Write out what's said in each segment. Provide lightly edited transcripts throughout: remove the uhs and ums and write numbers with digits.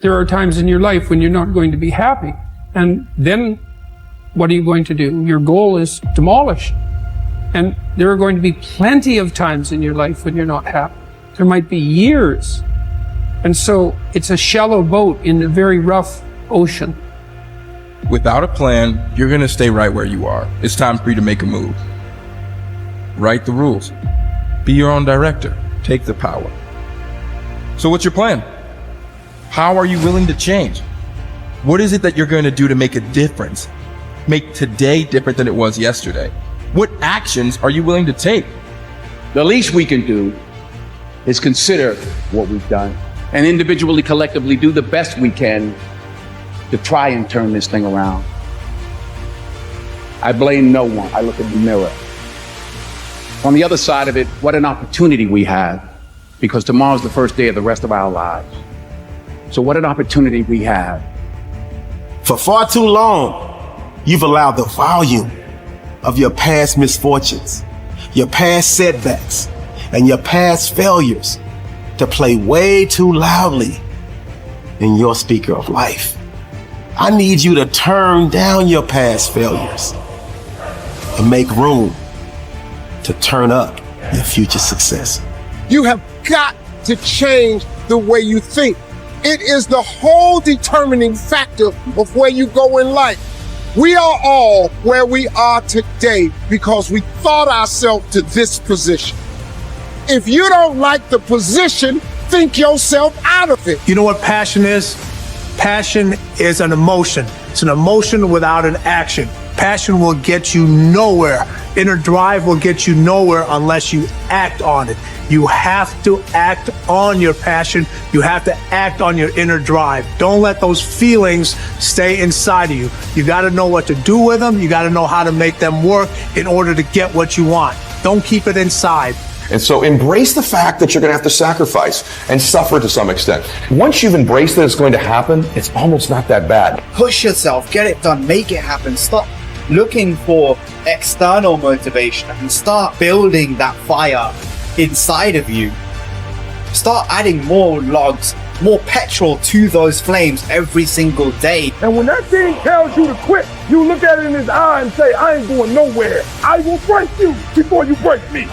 There are times in your life when you're not going to be happy. And then what are you going to do? Your goal is demolished. And there are going to be plenty of times in your life when you're not happy. There might be years. And so it's a shallow boat in a very rough ocean. Without a plan, you're going to stay right where you are. It's time for you to make a move. Write the rules. Be your own director. Take the power. So what's your plan? How are you willing to change? What is it that you're going to do to make a difference? Make today different than it was yesterday? What actions are you willing to take? The least we can do is consider what we've done and individually, collectively do the best we can to try and turn this thing around. I blame no one. I look in the mirror. On the other side of it, what an opportunity we have, because tomorrow's the first day of the rest of our lives. So what an opportunity we have. For far too long, you've allowed the volume of your past misfortunes, your past setbacks, and your past failures to play way too loudly in your speaker of life. I need you to turn down your past failures and make room to turn up your future success. You have got to change the way you think. It is the whole determining factor of where you go in life. We are all where we are today because we thought ourselves to this position. If you don't like the position, think yourself out of it. You know what passion is? Passion is an emotion. It's an emotion without an action. Passion will get you nowhere. Inner drive will get you nowhere unless you act on it. You have to act on your passion. You have to act on your inner drive. Don't let those feelings stay inside of you. You got to know what to do with them. You got to know how to make them work in order to get what you want. Don't keep it inside. And so embrace the fact that you're going to have to sacrifice and suffer to some extent. Once you've embraced that it's going to happen, it's almost not that bad. Push yourself, get it done, make it happen. Stop looking for external motivation and start building that fire inside of you. Start adding more logs, more petrol to those flames every single day. And when that thing tells you to quit, you look at it in his eye and say, I ain't going nowhere. I will break you before you break me.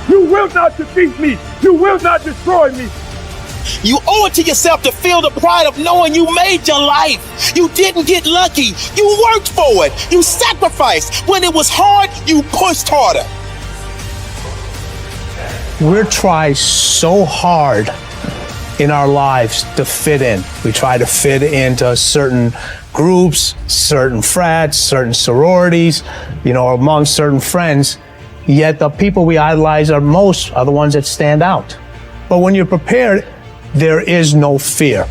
You will not defeat me. You will not destroy me. You owe it to yourself to feel the pride of knowing you made your life. You didn't get lucky. You worked for it. You sacrificed. When it was hard, you pushed harder. We're trying so hard in our lives to fit in. We try to fit into certain groups, certain frats, certain sororities, among certain friends. Yet the people we idolize are the ones that stand out. But when you're prepared, there is no fear.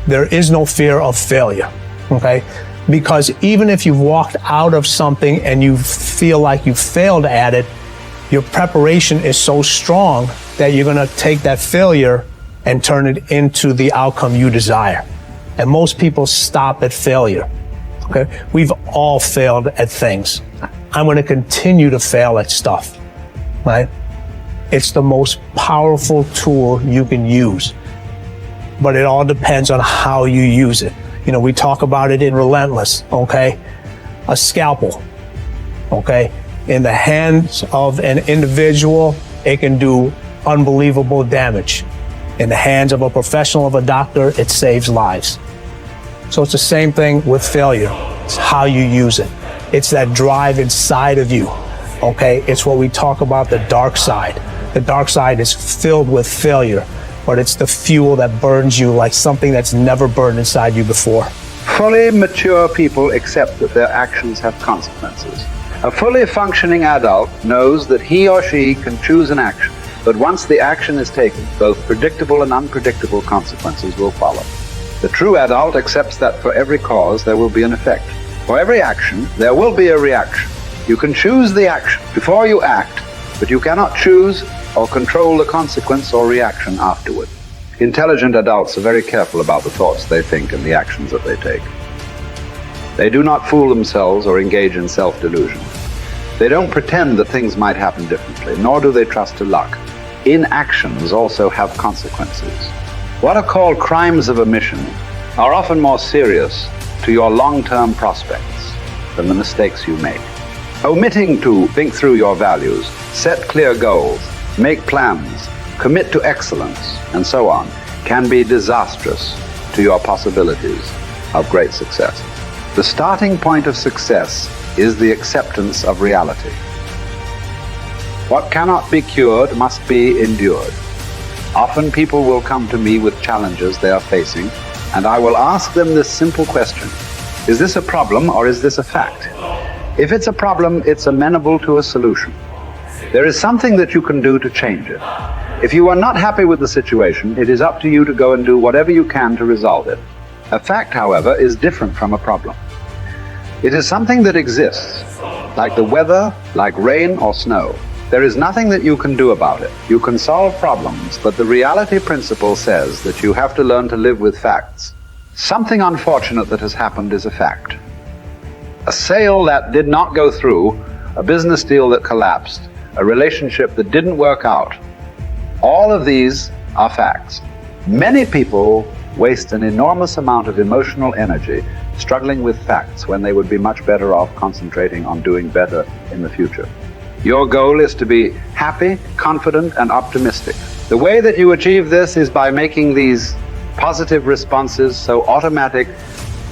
There is no fear of failure, okay? Because even if you've walked out of something and you feel like you failed at it, your preparation is so strong that you're gonna take that failure and turn it into the outcome you desire. And most people stop at failure, okay? We've all failed at things. I'm gonna continue to fail at stuff, right? It's the most powerful tool you can use, but it all depends on how you use it. We talk about it in Relentless, okay? A scalpel, okay? In the hands of an individual, it can do unbelievable damage. In the hands of a professional, of a doctor, it saves lives. So it's the same thing with failure. It's how you use it. It's that drive inside of you, okay? It's what we talk about, the dark side. The dark side is filled with failure, but it's the fuel that burns you like something that's never burned inside you before. Fully mature people accept that their actions have consequences. A fully functioning adult knows that he or she can choose an action, but once the action is taken, both predictable and unpredictable consequences will follow. The true adult accepts that for every cause there will be an effect. For every action, there will be a reaction. You can choose the action before you act, but you cannot choose or control the consequence or reaction afterward. Intelligent adults are very careful about the thoughts they think and the actions that they take. They do not fool themselves or engage in self-delusion. They don't pretend that things might happen differently, nor do they trust to luck. Inactions also have consequences. What are called crimes of omission are often more serious to your long-term prospects than the mistakes you make. Omitting to think through your values, set clear goals, make plans, commit to excellence, and so on, can be disastrous to your possibilities of great success. The starting point of success is the acceptance of reality. What cannot be cured must be endured. Often people will come to me with challenges they are facing, and I will ask them this simple question: is this a problem or is this a fact? If it's a problem, it's amenable to a solution. There is something that you can do to change it. If you are not happy with the situation, it is up to you to go and do whatever you can to resolve it. A fact, however, is different from a problem. It is something that exists, like the weather, like rain or snow. There is nothing that you can do about it. You can solve problems, but the reality principle says that you have to learn to live with facts. Something unfortunate that has happened is a fact. A sale that did not go through, a business deal that collapsed, a relationship that didn't work out. All of these are facts. Many people waste an enormous amount of emotional energy struggling with facts when they would be much better off concentrating on doing better in the future. Your goal is to be happy, confident, and optimistic. The way that you achieve this is by making these positive responses so automatic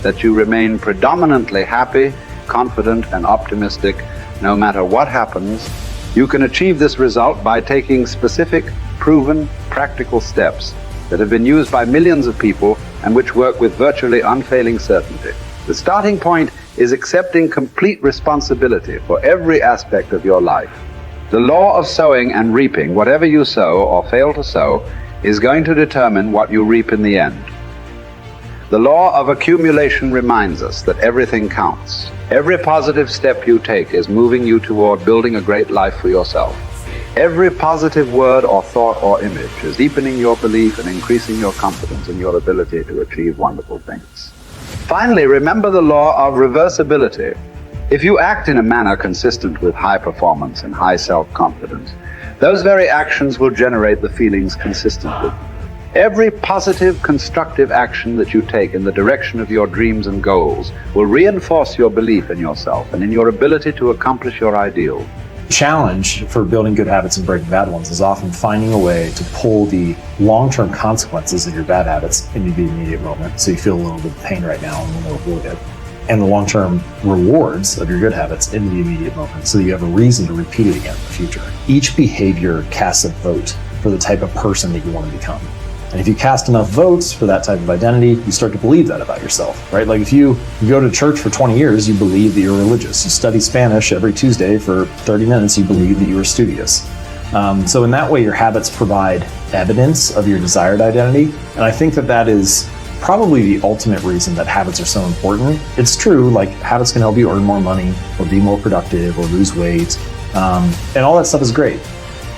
that you remain predominantly happy, confident, and optimistic no matter what happens. You can achieve this result by taking specific, proven, practical steps that have been used by millions of people and which work with virtually unfailing certainty. The starting point is accepting complete responsibility for every aspect of your life. The law of sowing and reaping, whatever you sow or fail to sow, is going to determine what you reap in the end. The law of accumulation reminds us that everything counts. Every positive step you take is moving you toward building a great life for yourself. Every positive word or thought or image is deepening your belief and increasing your confidence in your ability to achieve wonderful things. Finally, remember the law of reversibility. If you act in a manner consistent with high performance and high self-confidence, those very actions will generate the feelings consistent with them. Every positive, constructive action that you take in the direction of your dreams and goals will reinforce your belief in yourself and in your ability to accomplish your ideals. Challenge for building good habits and breaking bad ones is often finding a way to pull the long-term consequences of your bad habits into the immediate moment, so you feel a little bit of pain right now and want to avoid it, and the long-term rewards of your good habits into the immediate moment, so you have a reason to repeat it again in the future. Each behavior casts a vote for the type of person that you want to become. And if you cast enough votes for that type of identity, you start to believe that about yourself, right? Like if you go to church for 20 years, you believe that you're religious. You study Spanish every Tuesday for 30 minutes, you believe that you are studious. So in that way, your habits provide evidence of your desired identity. And I think that that is probably the ultimate reason that habits are so important. It's true, like habits can help you earn more money or be more productive or lose weight. And all that stuff is great.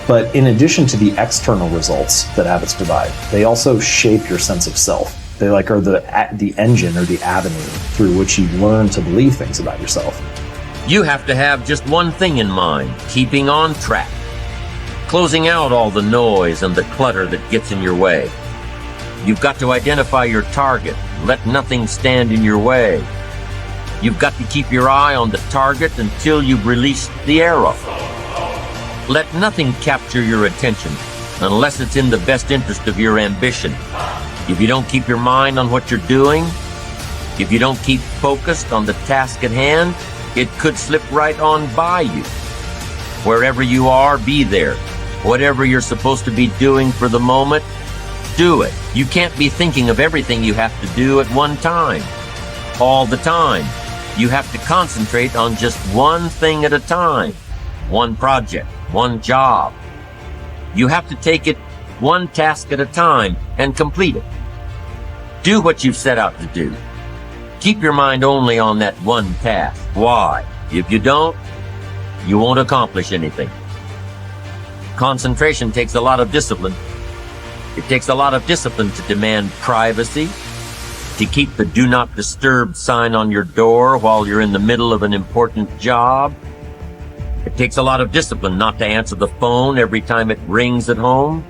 But in addition to the external results that habits provide, they also shape your sense of self. They are the engine or the avenue through which you learn to believe things about yourself. You have to have just one thing in mind: keeping on track, closing out all the noise and the clutter that gets in your way. You've got to identify your target, let nothing stand in your way. You've got to keep your eye on the target until you've released the arrow. Let nothing capture your attention unless it's in the best interest of your ambition. If you don't keep your mind on what you're doing, if you don't keep focused on the task at hand, it could slip right on by you. Wherever you are, be there. Whatever you're supposed to be doing for the moment, do it. You can't be thinking of everything you have to do at one time, all the time. You have to concentrate on just one thing at a time, one project, one job. You have to take it one task at a time and complete it. Do what you've set out to do. Keep your mind only on that one task. Why? If you don't, you won't accomplish anything. Concentration takes a lot of discipline. It takes a lot of discipline to demand privacy, to keep the do not disturb sign on your door while you're in the middle of an important job. It takes a lot of discipline not to answer the phone every time it rings at home.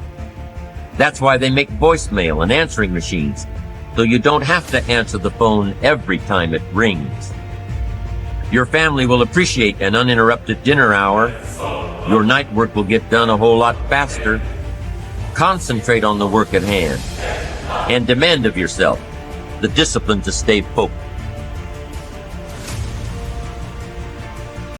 That's why they make voicemail and answering machines. so you don't have to answer the phone every time it rings. Your family will appreciate an uninterrupted dinner hour. Your night work will get done a whole lot faster. Concentrate on the work at hand and demand of yourself the discipline to stay focused.